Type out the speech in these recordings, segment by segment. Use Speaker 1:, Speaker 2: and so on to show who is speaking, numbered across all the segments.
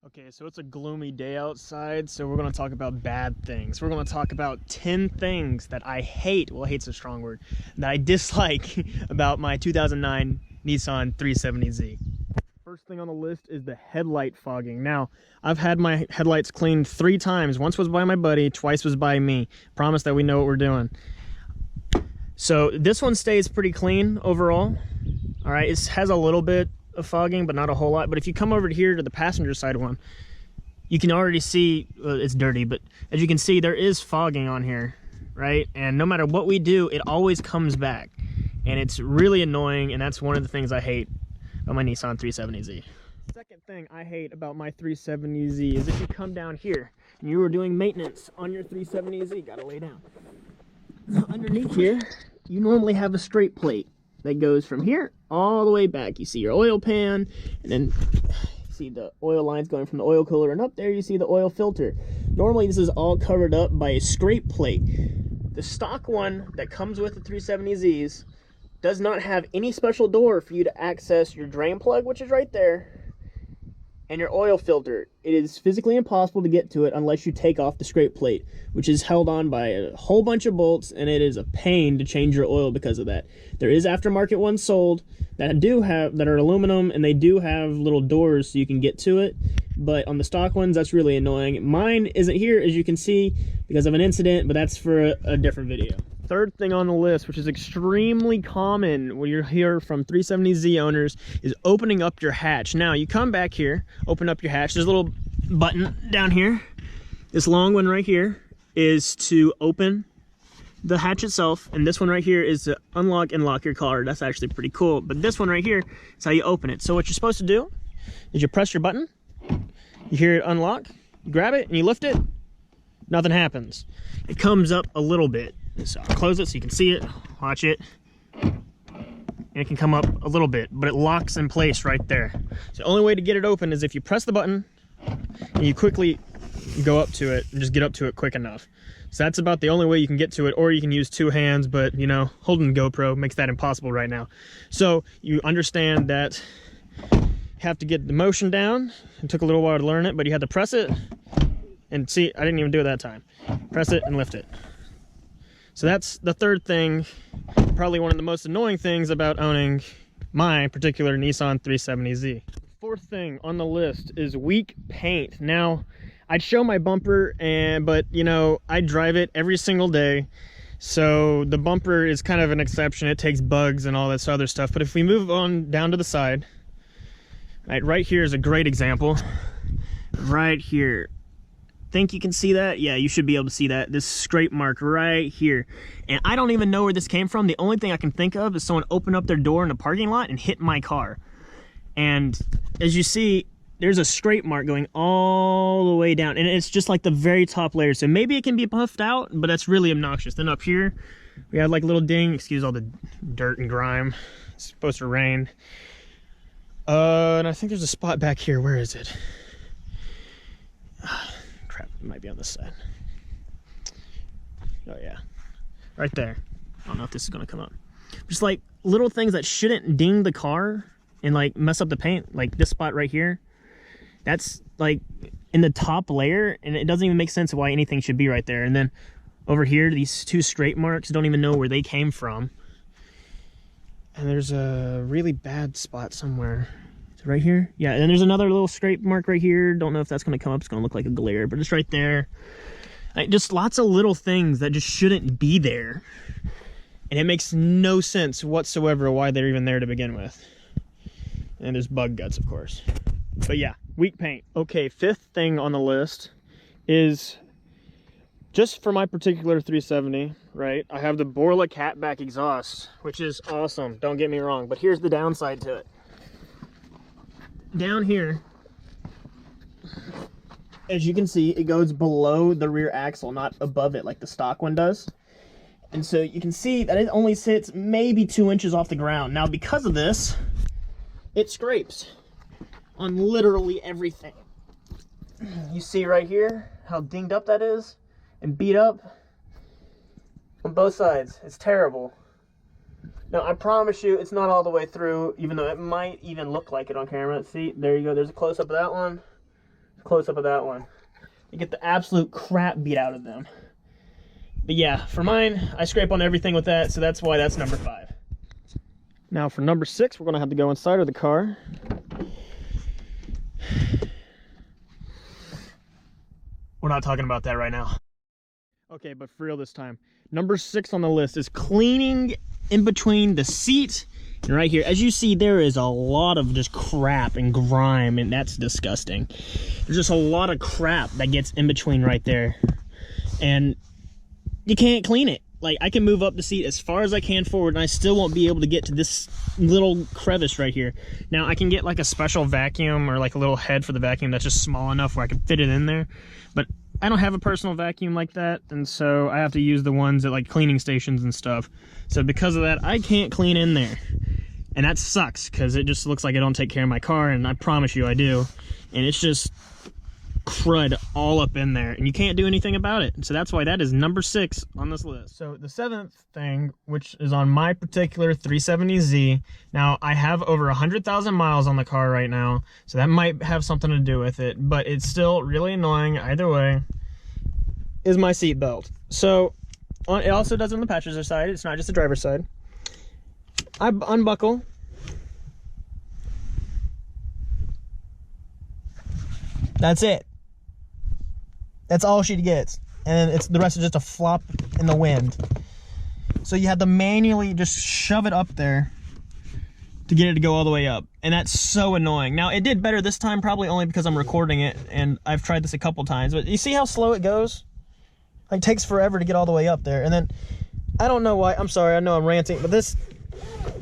Speaker 1: Okay, so it's a gloomy day outside, so we're going to talk about bad things. We're going to talk about 10 things that I hate, well, hate's a strong word, that I dislike about my 2009 Nissan 370Z. First thing on the list is the headlight fogging. Now, I've had my headlights cleaned 3 times. Once was by my buddy, twice was by me. Promise that we know what we're doing. So this one stays pretty clean overall. All right, it has a little bit of fogging, but not a whole lot. But if you come over here to the passenger side one, you can already see it's dirty, but as you can see, there is fogging on here, right? And no matter what we do, it always comes back, and it's really annoying. And that's one of the things I hate about my Nissan 370Z. Second thing I hate about my 370Z is if you come down here and you are doing maintenance on your 370Z, gotta lay down. So underneath here, you normally have a straight plate that goes from here all the way back. You see your oil pan, and then you see the oil lines going from the oil cooler, and up there you see the oil filter. Normally this is all covered up by a straight plate. The stock one that comes with the 370Zs does not have any special door for you to access your drain plug, which is right there, and your oil filter. It is physically impossible to get to it unless you take off the scrape plate, which is held on by a whole bunch of bolts, and it is a pain to change your oil because of that. There is aftermarket ones sold that are aluminum, and they do have little doors so you can get to it, but on the stock ones, that's really annoying. Mine isn't here, as you can see, because of an incident, but that's for a different video. Third thing on the list, which is extremely common when you're here from 370Z owners, is opening up your hatch. Now, you come back here, open up your hatch. There's a little button down here. This long one right here is to open the hatch itself, and this one right here is to unlock and lock your car. That's actually pretty cool. But this one right here is how you open it. So what you're supposed to do is you press your button, you hear it unlock, you grab it, and you lift it. Nothing happens. It comes up a little bit. So I'll close it so you can see it, watch it, and it can come up a little bit, but it locks in place right there. So the only way to get it open is if you press the button and you quickly go up to it and just get up to it quick enough. So that's about the only way you can get to it, or you can use 2 hands, but you know, holding GoPro makes that impossible right now. So you understand that you have to get the motion down. It took a little while to learn it, but you had to press it, and see, I didn't even do it that time. Press it and lift it. So that's the third thing, probably one of the most annoying things about owning my particular Nissan 370Z. Fourth thing on the list is weak paint. Now, I'd show my bumper, but you know, I drive it every single day, so the bumper is kind of an exception. It takes bugs and all this other stuff. But if we move on down to the side, right here is a great example. Right here. Think you can see that? Yeah, you should be able to see that. This scrape mark right here. And I don't even know where this came from. The only thing I can think of is someone opened up their door in the parking lot and hit my car. And as you see, there's a scrape mark going all the way down, and it's just like the very top layer. So maybe it can be puffed out, but that's really obnoxious. Then up here, we had like a little ding. Excuse all the dirt and grime. It's supposed to rain. And I think there's a spot back here. Where is it? It might be on this side. Oh yeah, right there. I don't know if this is gonna come up. Just like little things that shouldn't ding the car and like mess up the paint, like this spot right here. That's like in the top layer, and it doesn't even make sense why anything should be right there. And then over here, these 2 straight marks, don't even know where they came from. And there's a really bad spot somewhere. Right here, yeah, and there's another little scrape mark right here. Don't know if that's going to come up. It's going to look like a glare, but it's right there. Just lots of little things that just shouldn't be there, and it makes no sense whatsoever why they're even there to begin with. And there's bug guts, of course. But yeah, weak paint. Okay, 5th thing on the list is just for my particular 370, right? I have the Borla catback exhaust, which is awesome. Don't get me wrong, but here's the downside to it. Down here, as you can see, it goes below the rear axle, not above it like the stock one does. And so you can see that it only sits maybe 2 inches off the ground. Now, because of this, it scrapes on literally everything. You see right here how dinged up that is and beat up on both sides. It's terrible. Now, I promise you, it's not all the way through, even though it might even look like it on camera. See, there you go. There's a close-up of that one. close up of that one. You get the absolute crap beat out of them. But yeah, for mine, I scrape on everything with that, so that's why that's number 5. Now for number 6, we're gonna have to go inside of the car. We're not talking about that right now. Okay, but for real this time. Number 6 on the list is cleaning in between the seat and right here. As you see, there is a lot of just crap and grime, and that's disgusting. There's just a lot of crap that gets in between right there. And you can't clean it. Like, I can move up the seat as far as I can forward, and I still won't be able to get to this little crevice right here. Now, I can get like a special vacuum or like a little head for the vacuum that's just small enough where I can fit it in there. But I don't have a personal vacuum like that, and so I have to use the ones at like cleaning stations and stuff. So because of that, I can't clean in there. And that sucks, because it just looks like I don't take care of my car, and I promise you I do. And it's just crud all up in there, and you can't do anything about it. So that's why that is number 6 on this list. So the 7th thing, which is on my particular 370Z, now I have over 100,000 miles on the car right now, so that might have something to do with it, but it's still really annoying either way, is my seat belt. So it also does it on the passenger side, it's not just the driver's side. I unbuckle. That's it. That's all she gets. And the rest is just a flop in the wind. So you have to manually just shove it up there to get it to go all the way up. And that's so annoying. Now, it did better this time, probably only because I'm recording it, and I've tried this a couple times. But you see how slow it goes? Like, it takes forever to get all the way up there. And then, I don't know why, I'm sorry, I know I'm ranting, but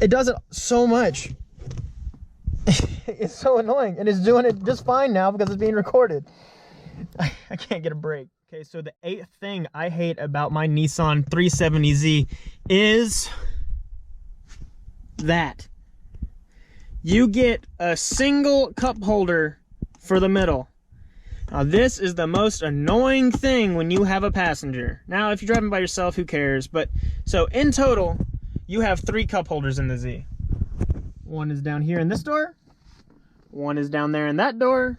Speaker 1: it does it so much. It's so annoying, and it's doing it just fine now because it's being recorded. I can't get a break. Okay, so the 8th thing I hate about my Nissan 370Z is that you get a single cup holder for the middle. Now, this is the most annoying thing when you have a passenger. Now, if you're driving by yourself, who cares? But so in total, you have 3 cup holders in the Z. One is down here in this door, one is down there in that door,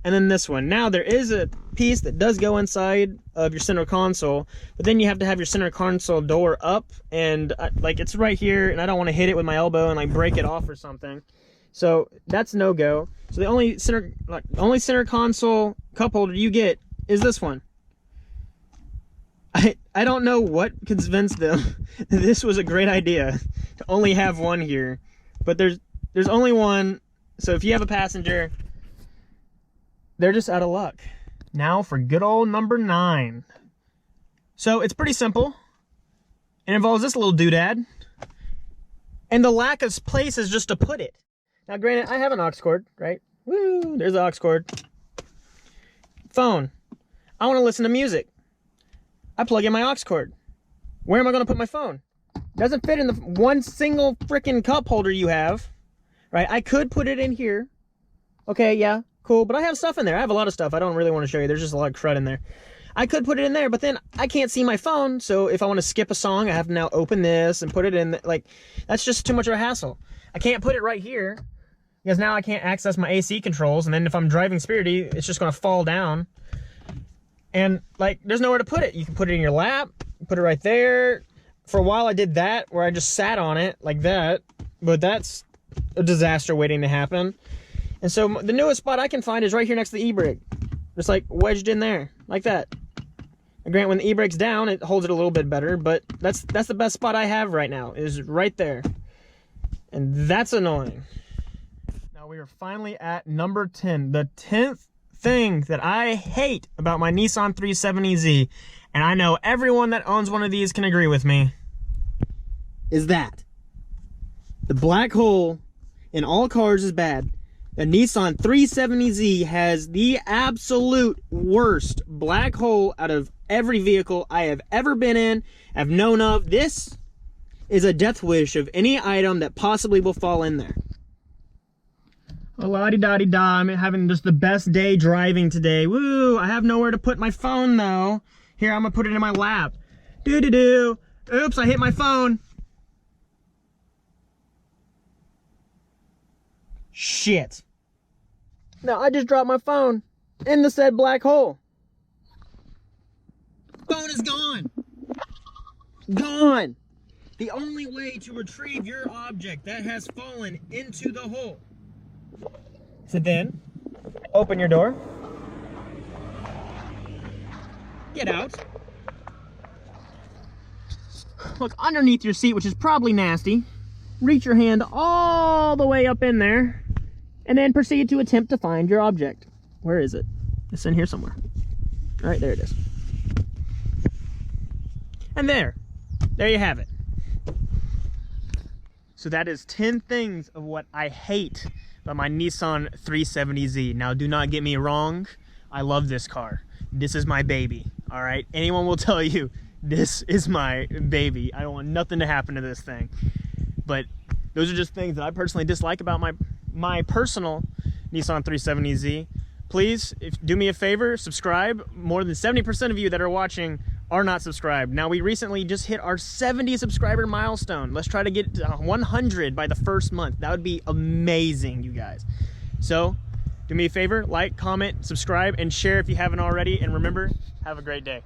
Speaker 1: and then this one. Now, there is a piece that does go inside of your center console, but then you have to have your center console door up, and like, it's right here, and I don't want to hit it with my elbow and like break it off or something. So that's no go. So the only center console cup holder you get is this one. I don't know what convinced them that this was a great idea to only have one here, but there's only one. So if you have a passenger, they're just out of luck. Now for good old number 9. So it's pretty simple. It involves this little doodad, and the lack of places just to put it. Now, granted, I have an aux cord, right? Woo, there's the aux cord. Phone. I want to listen to music. I plug in my aux cord. Where am I going to put my phone? Doesn't fit in the one single freaking cup holder you have, right? I could put it in here. Okay, yeah, cool. But I have stuff in there. I have a lot of stuff I don't really want to show you. There's just a lot of crud in there. I could put it in there, but then I can't see my phone. So if I want to skip a song, I have to now open this and put it in. Like, that's just too much of a hassle. I can't put it right here, because now I can't access my AC controls, and then if I'm driving Spirity, it's just going to fall down. And, like, there's nowhere to put it. You can put it in your lap, put it right there. For a while, I did that, where I just sat on it, like that. But that's a disaster waiting to happen. And so the newest spot I can find is right here next to the e-brake. Just, like, wedged in there, like that. And granted, when the e-brake's down, it holds it a little bit better, but that's the best spot I have right now, is right there. And that's annoying. We are finally at number 10. The 10th thing that I hate about my Nissan 370Z, and I know everyone that owns one of these can agree with me, is that the black hole in all cars is bad. The Nissan 370Z has the absolute worst black hole out of every vehicle I have ever been in, have known of. This is a death wish of any item that possibly will fall in there. La-di-da-di-da, I'm having just the best day driving today. Woo, I have nowhere to put my phone though. Here, I'm gonna put it in my lap. Doo-doo-doo. Oops, I hit my phone. Shit. No, I just dropped my phone. in the said black hole. Phone is gone. Gone. The only way to retrieve your object that has fallen into the hole is to then open your door, get out, look underneath your seat, which is probably nasty, reach your hand all the way up in there, and then proceed to attempt to find your object. Where is it? It's in here somewhere. All right, there it is. And there you have it. So that is 10 things of what I hate about my Nissan 370Z. Now, do not get me wrong. I love this car. This is my baby, all right? Anyone will tell you, this is my baby. I don't want nothing to happen to this thing. But those are just things that I personally dislike about my personal Nissan 370Z. Please, do me a favor, subscribe. More than 70% of you that are watching are not subscribed. Now, we recently just hit our 70 subscriber milestone. Let's try to get 100 by the first month. That would be amazing, you guys. So, do me a favor, like, comment, subscribe, and share if you haven't already. And remember, have a great day.